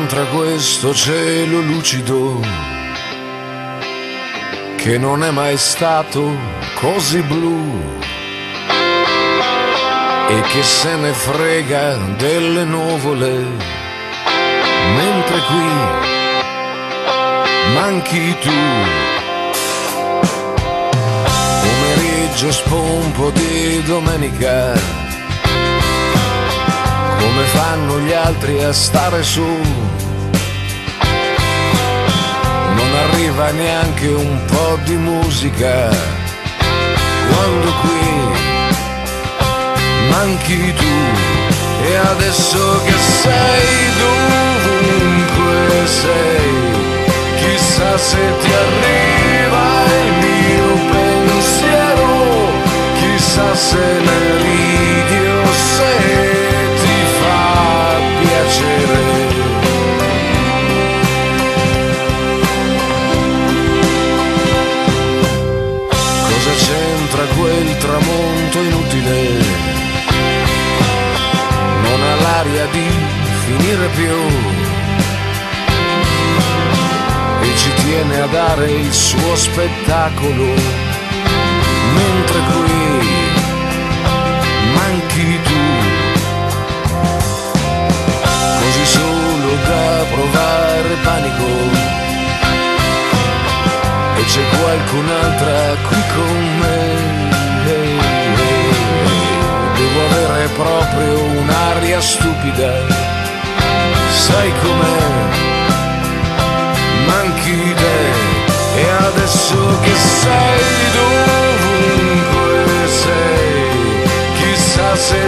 c'entra questo cielo lucido che non è mai stato così blu e che se ne frega delle nuvole, mentre qui manchi tu? Pomeriggio spompo di domenica, come fanno gli altri a stare su? Non arriva neanche un po' di musica, quando qui manchi tu. E adesso che sei dovunque sei, chissà se ti arriva il mio pensiero, chissà se ne ridi o se ti fa piacere. Cosa c'entra quel tramonto inutile? Non ha l'aria di finire più e ci tiene a dare il suo spettacolo, mentre qui manchi tu, così solo da provare panico. E c'è qualcun'altra qui con me. Devo avere proprio un'aria stupida, sai com'è? Manchi te. E adesso che sei dovunque sei, chissà se